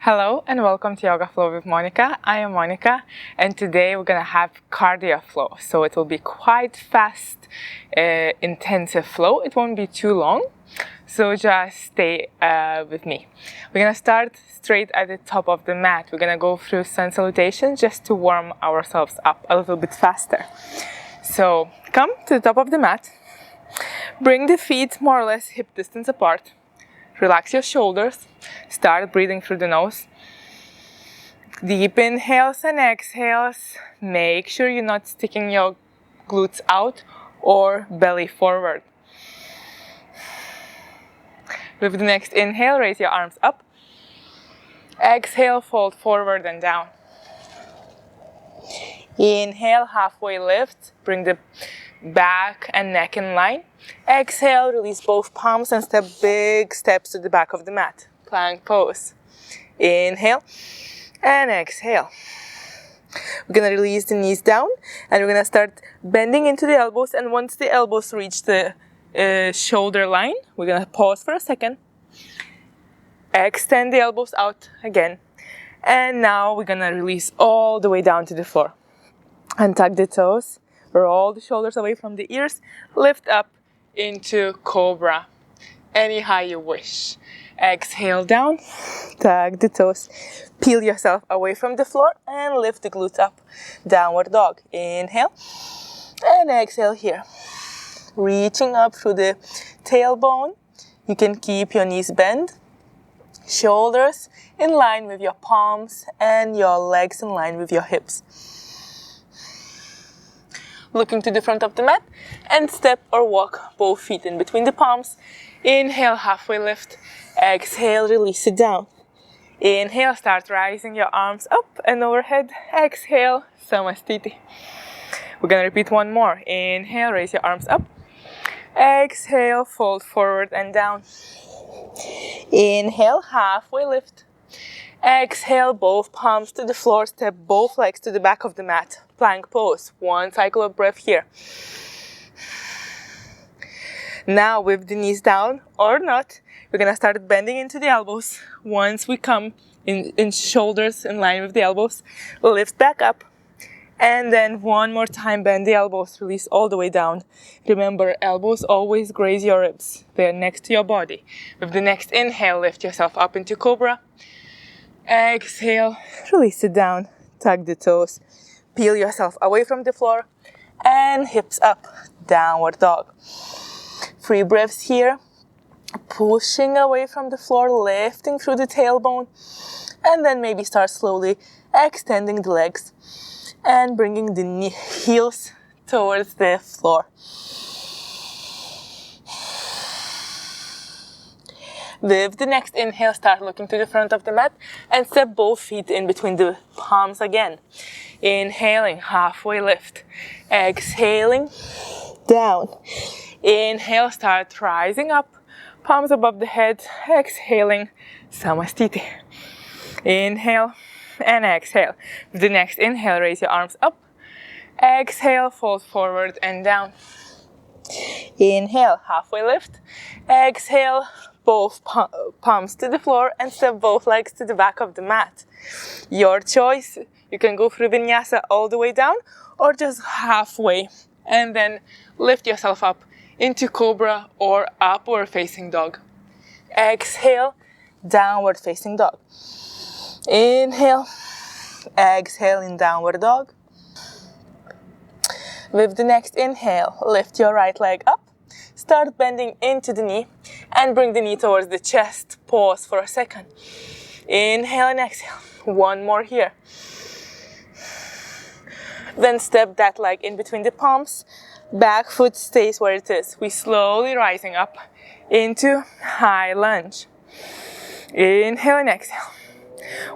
Hello and welcome to Yoga Flow with Monica. I am Monica and today we're going to have cardio flow. So it will be quite fast, intensive flow. It won't be too long. So just stay with me. We're going to start straight at the top of the mat. We're going to go through sun salutations just to warm ourselves up a little bit faster. So come to the top of the mat. Bring the feet more or less hip distance apart. Relax your shoulders. Start breathing through the nose. Deep inhales and exhales. Make sure you're not sticking your glutes out or belly forward. With the next inhale, raise your arms up. Exhale, fold forward and down. Inhale, halfway lift. Bring the back and neck in line. Exhale, release both palms and step big steps to the back of the mat. Plank pose. Inhale and exhale. We're going to release the knees down and we're going to start bending into the elbows, and once the elbows reach the shoulder line, we're going to pause for a second. Extend the elbows out again. And now we're going to release all the way down to the floor. Untuck the toes. Roll the shoulders away from the ears. Lift up into Cobra. Any height you wish. Exhale down. Tuck the toes. Peel yourself away from the floor and lift the glutes up. Downward dog. Inhale. And exhale here. Reaching up through the tailbone. You can keep your knees bent. Shoulders in line with your palms and your legs in line with your hips. Looking to the front of the mat and step or walk both feet in between the palms. Inhale, halfway lift. Exhale, release it down. Inhale, start rising your arms up and overhead. Exhale, Samastiti. We're going to repeat one more. Inhale, raise your arms up. Exhale, fold forward and down. Inhale, halfway lift. Exhale, both palms to the floor. Step both legs to the back of the mat. Plank pose. One cycle of breath here. Now with the knees down or not, we're going to start bending into the elbows. Once we come in shoulders in line with the elbows, lift back up. And then one more time, bend the elbows, release all the way down. Remember, elbows always graze your ribs. They're next to your body. With the next inhale, lift yourself up into Cobra. Exhale, release it down. Tuck the toes. Peel yourself away from the floor. And hips up. Downward dog. 3 breaths here. Pushing away from the floor, lifting through the tailbone. And then maybe start slowly extending the legs. And bringing the heels towards the floor. With the next inhale, start looking to the front of the mat and step both feet in between the palms again. Inhaling, halfway lift. Exhaling, down. Inhale, start rising up. Palms above the head. Exhaling, Samastiti. Inhale. And exhale. With the next inhale, raise your arms up. Exhale, fold forward and down. Inhale, halfway lift. Exhale, both palms to the floor and step both legs to the back of the mat. Your choice. You can go through vinyasa all the way down or just halfway. And then lift yourself up into Cobra or upward facing dog. Exhale, downward facing dog. Inhale, exhale in downward dog. With the next inhale, lift your right leg up. Start bending into the knee and bring the knee towards the chest. Pause for a second. Inhale and exhale. One more here. Then step that leg in between the palms. Back foot stays where it is. We slowly rising up into high lunge. Inhale and exhale.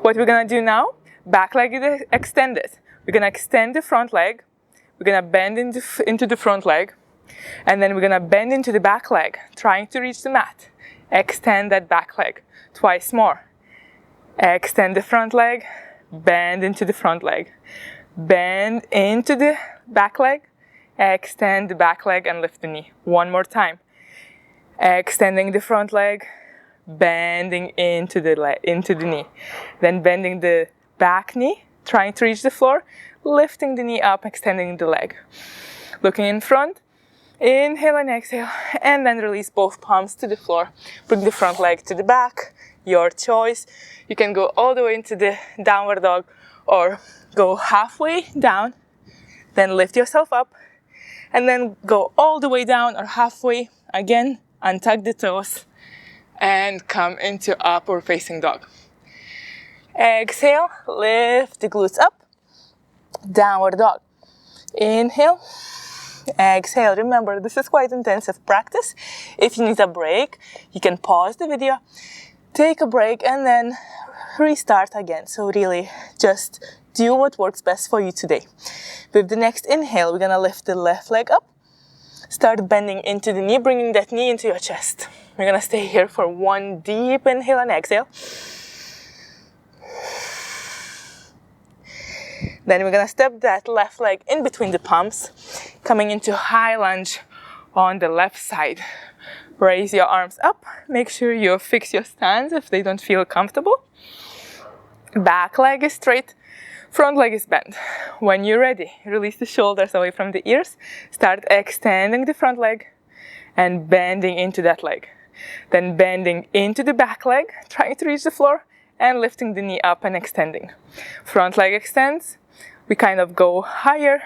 What we're going to do now, back leg is extended. We're going to extend the front leg. We're going to bend into the front leg. And then we're going to bend into the back leg, trying to reach the mat. Extend that back leg. Twice more. Extend the front leg. Bend into the front leg. Bend into the back leg. Extend the back leg and lift the knee. One more time. Extending the front leg. bending into the knee. Then bending the back knee, trying to reach the floor, lifting the knee up, extending the leg. Looking in front, inhale and exhale, and then release both palms to the floor. Bring the front leg to the back, your choice. You can go all the way into the downward dog or go halfway down, then lift yourself up, and then go all the way down or halfway. Again, untuck the toes and come into upward facing dog. Exhale, lift the glutes up, downward dog. Inhale, exhale. Remember, this is quite intensive practice. If you need a break, you can pause the video, take a break, and then restart again. So really, just do what works best for you today. With the next inhale, we're gonna lift the left leg up, start bending into the knee, bringing that knee into your chest. We're gonna stay here for one deep inhale and exhale. Then we're gonna step that left leg in between the palms, coming into high lunge on the left side. Raise your arms up. Make sure you fix your stance if they don't feel comfortable. Back leg is straight, front leg is bent. When you're ready, release the shoulders away from the ears. Start extending the front leg and bending into that leg. Then bending into the back leg, trying to reach the floor, and lifting the knee up and extending. Front leg extends. We kind of go higher,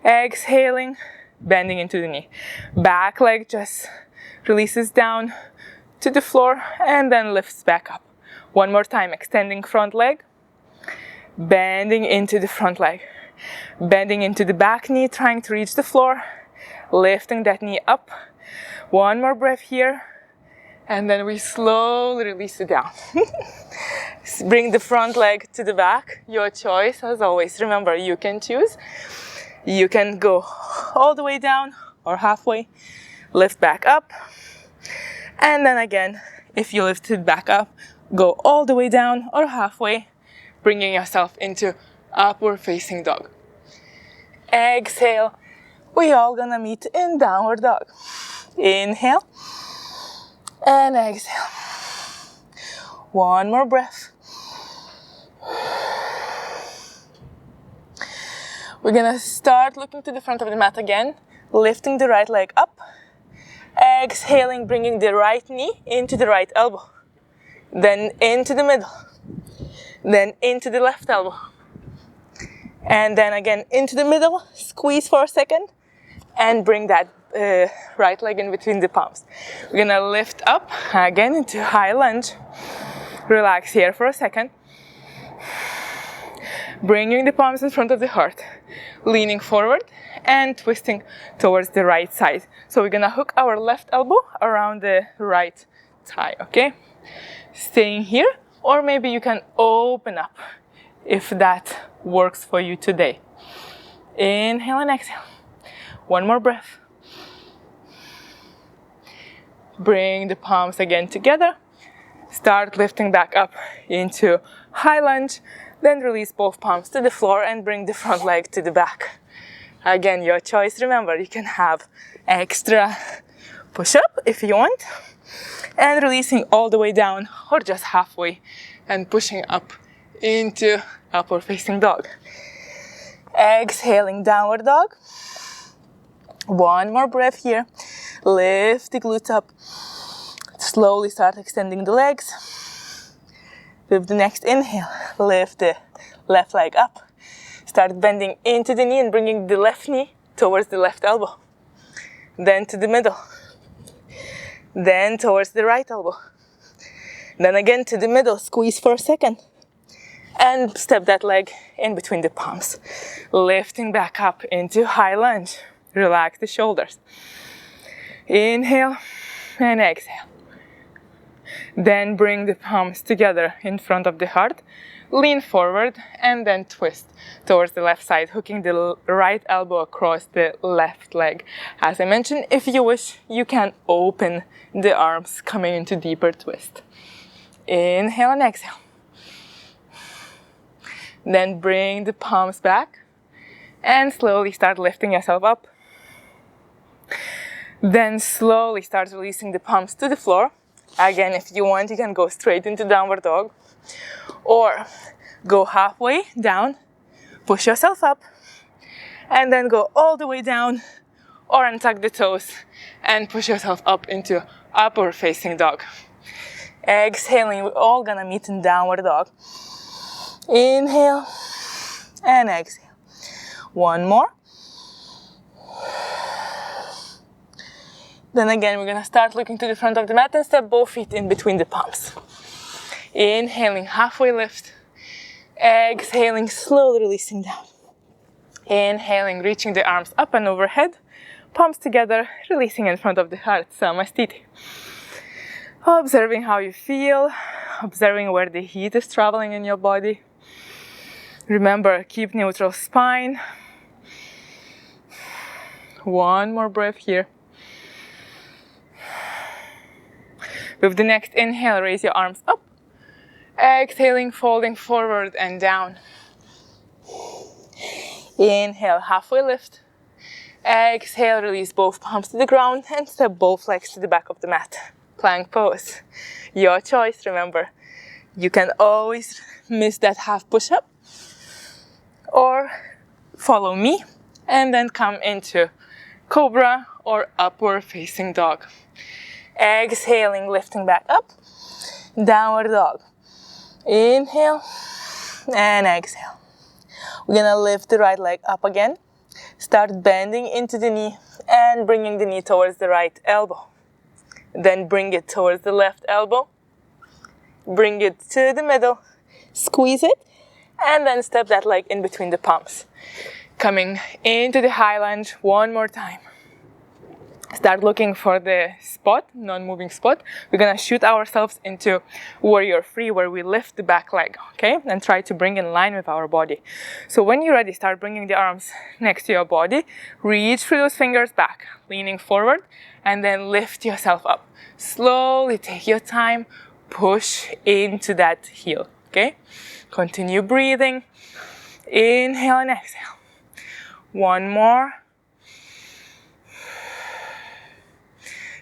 exhaling, bending into the knee. Back leg just releases down to the floor and then lifts back up. One more time, extending front leg, bending into the front leg, bending into the back knee, trying to reach the floor, lifting that knee up. One more breath here, and then we slowly release it down. Bring the front leg to the back, your choice as always. Remember, you can choose. You can go all the way down or halfway, lift back up. And then again, if you lift it back up, go all the way down or halfway, bringing yourself into upward facing dog. Exhale, we all gonna meet in downward dog. Inhale and exhale. One more breath. We're gonna start looking to the front of the mat again, lifting the right leg up, exhaling, bringing the right knee into the right elbow, then into the middle, then into the left elbow, and then again into the middle, squeeze for a second, and bring that right leg in between the palms. We're gonna lift up again into high lunge. Relax here for a second. Bringing the palms in front of the heart, leaning forward and twisting towards the right side. So we're gonna hook our left elbow around the right thigh, okay? Staying here, or maybe you can open up if that works for you today. Inhale and exhale. One more breath. Bring the palms again together. Start lifting back up into high lunge. Then release both palms to the floor and bring the front leg to the back. Again, your choice. Remember, you can have extra push-up if you want. And releasing all the way down or just halfway and pushing up into upward facing dog. Exhaling, downward dog. One more breath here. Lift the glutes up. Slowly start extending the legs. With the next inhale, lift the left leg up. Start bending into the knee and bringing the left knee towards the left elbow. Then to the middle. Then towards the right elbow. Then again to the middle, squeeze for a second. And step that leg in between the palms. Lifting back up into high lunge. Relax the shoulders. Inhale and exhale. Then bring the palms together in front of the heart. Lean forward and then twist towards the left side, hooking the right elbow across the left leg. As I mentioned, if you wish, you can open the arms, coming into deeper twist. Inhale and exhale. Then bring the palms back and slowly start lifting yourself up. Then slowly start releasing the palms to the floor. Again, if you want, you can go straight into downward dog, or go halfway down, push yourself up, and then go all the way down, or untuck the toes and push yourself up into upward facing dog. Exhaling, we're all gonna meet in downward dog. Inhale and exhale. One more. Then again, we're gonna start looking to the front of the mat and step both feet in between the palms. Inhaling, halfway lift. Exhaling, slowly releasing down. Inhaling, reaching the arms up and overhead. Palms together, releasing in front of the heart, Samastiti. Observing how you feel, observing where the heat is traveling in your body. Remember, keep neutral spine. One more breath here. With the next inhale, raise your arms up. Exhaling, folding forward and down. Inhale, halfway lift. Exhale, release both palms to the ground and step both legs to the back of the mat. Plank pose. Your choice, remember. You can always miss that half push-up or follow me and then come into cobra or upward facing dog. Exhaling, lifting back up. Downward dog. Inhale and exhale. We're gonna lift the right leg up again. Start bending into the knee and bringing the knee towards the right elbow. Then bring it towards the left elbow. Bring it to the middle. Squeeze it. And then step that leg in between the palms. Coming into the high lunge one more time. Start looking for the spot, non-moving spot. We're gonna shoot ourselves into warrior three, where we lift the back leg, okay? And try to bring in line with our body. So when you're ready, start bringing the arms next to your body. Reach through those fingers back, leaning forward, and then lift yourself up. Slowly take your time, push into that heel, okay? Continue breathing. Inhale and exhale. One more.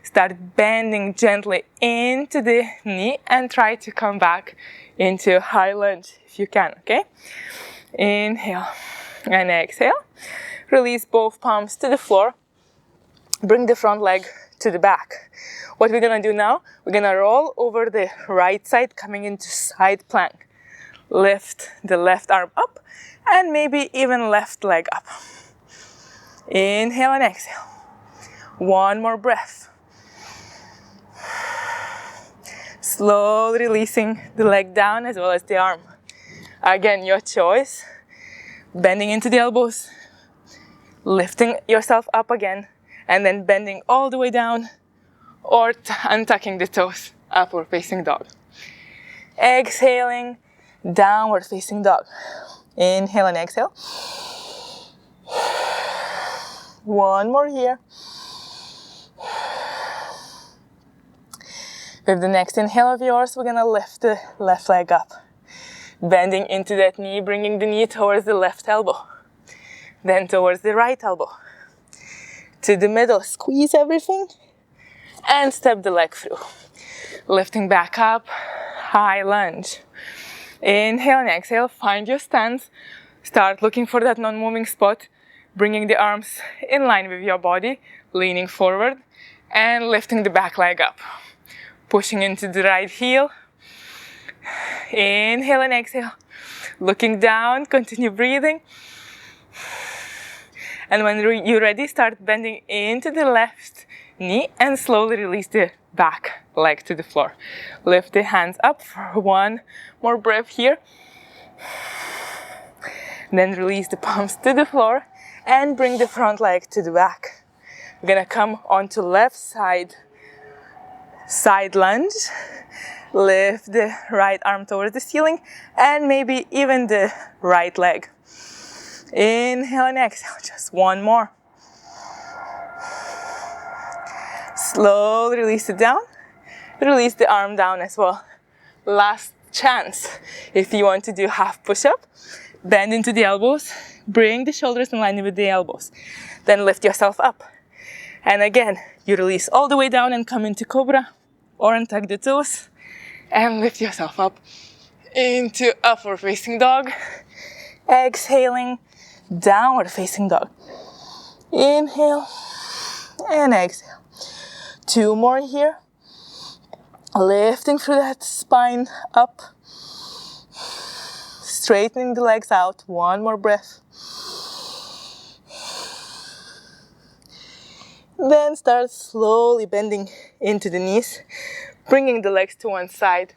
Start bending gently into the knee and try to come back into high lunge if you can, okay? Inhale and exhale. Release both palms to the floor. Bring the front leg to the back. What we're gonna do now, we're gonna roll over the right side, coming into side plank. Lift the left arm up and maybe even left leg up. Inhale and exhale. One more breath. Slowly releasing the leg down as well as the arm. Again, your choice. Bending into the elbows, lifting yourself up again, and then bending all the way down, or untucking the toes, upward facing dog. Exhaling, downward facing dog. Inhale and exhale. One more here. With the next inhale of yours, we're gonna lift the left leg up. Bending into that knee, bringing the knee towards the left elbow. Then towards the right elbow. To the middle, squeeze everything. And step the leg through. Lifting back up, high lunge. Inhale and exhale, find your stance. Start looking for that non-moving spot. Bringing the arms in line with your body, leaning forward. And lifting the back leg up. Pushing into the right heel. Inhale and exhale. Looking down, continue breathing. And when you're ready, start bending into the left knee and slowly release the back leg to the floor. Lift the hands up for one more breath here. Then release the palms to the floor and bring the front leg to the back. We're gonna come onto left side. Side lunge, lift the right arm towards the ceiling and maybe even the right leg. Inhale and exhale, just one more. Slowly release it down, release the arm down as well. Last chance, if you want to do half push-up, bend into the elbows, bring the shoulders in line with the elbows, then lift yourself up. And again, you release all the way down and come into cobra or untuck the toes and lift yourself up into upward facing dog. Exhaling, downward facing dog. Inhale and exhale. 2 more here. Lifting through that spine up. Straightening the legs out. 1 more breath. Then start slowly bending into the knees, bringing the legs to one side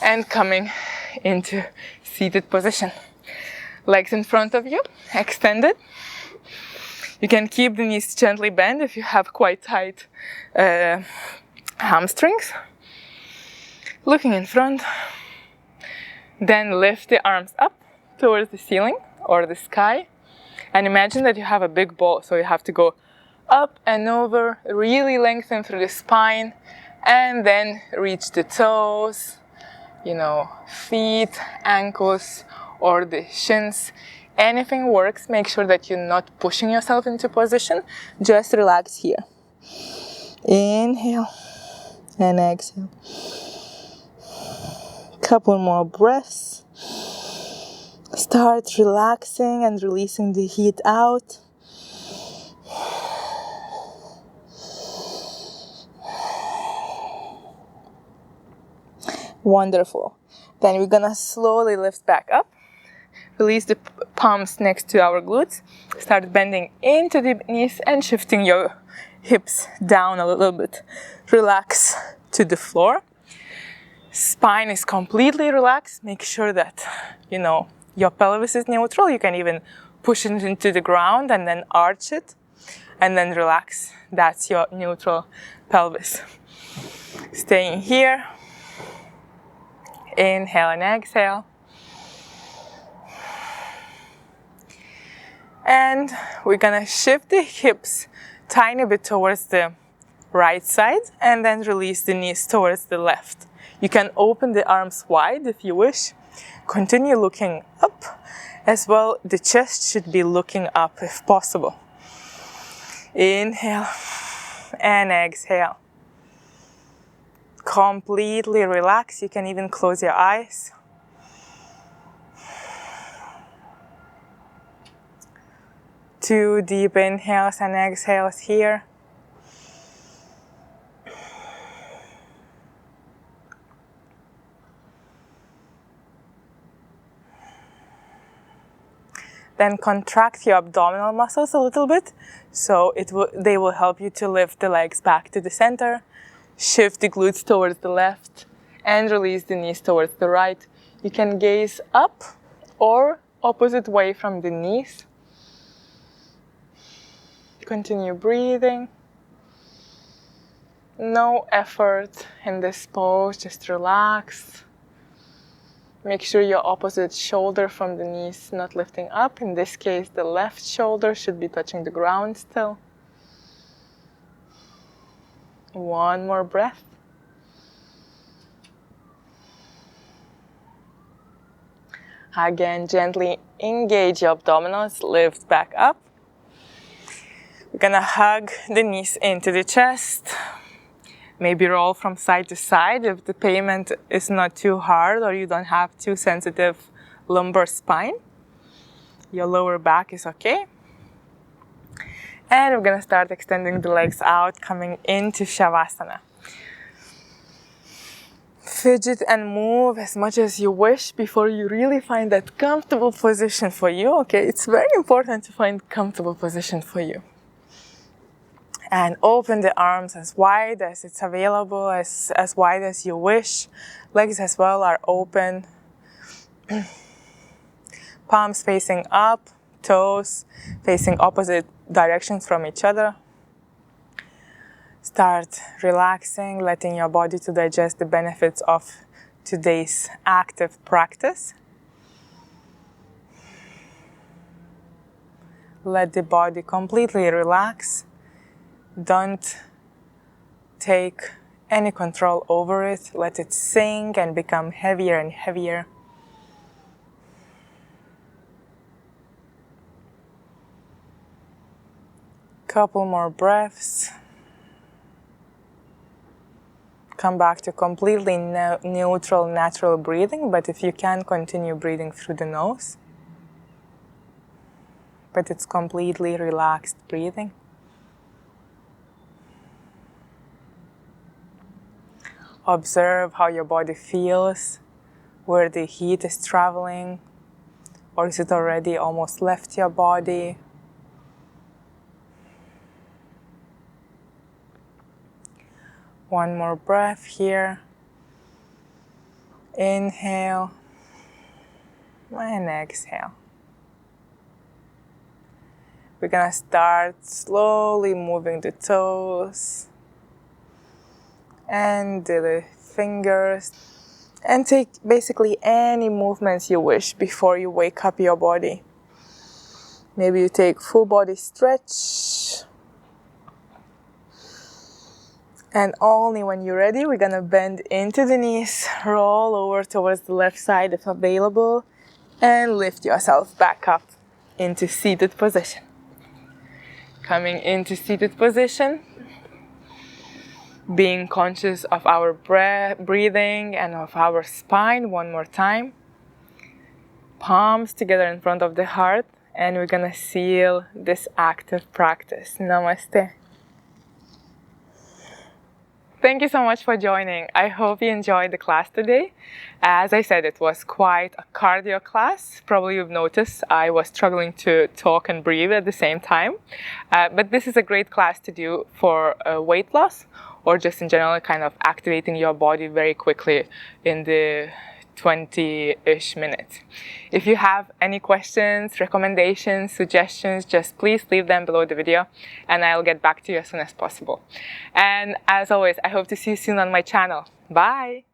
and coming into seated position. Legs in front of you, extended. You can keep the knees gently bent if you have quite tight hamstrings. Looking in front. Then lift the arms up towards the ceiling or the sky. And imagine that you have a big ball, so you have to go up and over, really lengthen through the spine, and then reach the toes, feet, ankles, or the shins. Anything works. Make sure that you're not pushing yourself into position. Just relax here. Inhale and exhale. Couple more breaths. Start relaxing and releasing the heat out. Wonderful. Then we're gonna slowly lift back up. Release the palms next to our glutes. Start bending into the knees and shifting your hips down a little bit. Relax to the floor. Spine is completely relaxed. Make sure that, your pelvis is neutral. You can even push it into the ground and then arch it. And then relax. That's your neutral pelvis. Staying here. Inhale and exhale. And we're gonna shift the hips tiny bit towards the right side and then release the knees towards the left. You can open the arms wide if you wish. Continue looking up as well. The chest should be looking up if possible. Inhale and exhale. Completely relax. You can even close your eyes. Two deep inhales and exhales here. Then contract your abdominal muscles a little bit, so they will help you to lift the legs back to the center. Shift the glutes towards the left and release the knees towards the right. You can gaze up or opposite way from the knees. Continue breathing. No effort in this pose, just relax. Make sure your opposite shoulder from the knees not lifting up. In this case, the left shoulder should be touching the ground still. 1 more breath. Again, gently engage your abdominals, lift back up. We're gonna hug the knees into the chest. Maybe roll from side to side if the pavement is not too hard or you don't have too sensitive lumbar spine. Your lower back is okay. And we're gonna start extending the legs out, coming into Shavasana. Fidget and move as much as you wish before you really find that comfortable position for you. Okay, it's very important to find comfortable position for you. And open the arms as wide as it's available, as wide as you wish. Legs as well are open. Palms facing up, toes facing opposite directions from each other. Start relaxing, letting your body to digest the benefits of today's active practice. Let the body completely relax. Don't take any control over it. Let it sink and become heavier and heavier. Couple more breaths. come back to completely neutral, natural breathing, but if you can, continue breathing through the nose. But it's completely relaxed breathing. Observe how your body feels, where the heat is traveling, or is it already almost left your body? One more breath here. Inhale and exhale. We're gonna start slowly moving the toes and the fingers, and take basically any movements you wish before you wake up your body. Maybe you take full body stretch, and only when you're ready, we're gonna bend into the knees, roll over towards the left side if available, and lift yourself back up into seated position. Coming into seated position, being conscious of our breathing and of our spine one more time. Palms together in front of the heart, and we're gonna seal this active practice. Namaste. Thank you so much for joining. I hope you enjoyed the class today. As I said, it was quite a cardio class. Probably you've noticed I was struggling to talk and breathe at the same time. But this is a great class to do for weight loss, or just in general kind of activating your body very quickly in the 20-ish minutes. If you have any questions, recommendations, suggestions, just please leave them below the video and I'll get back to you as soon as possible. And as always, I hope to see you soon on my channel. Bye!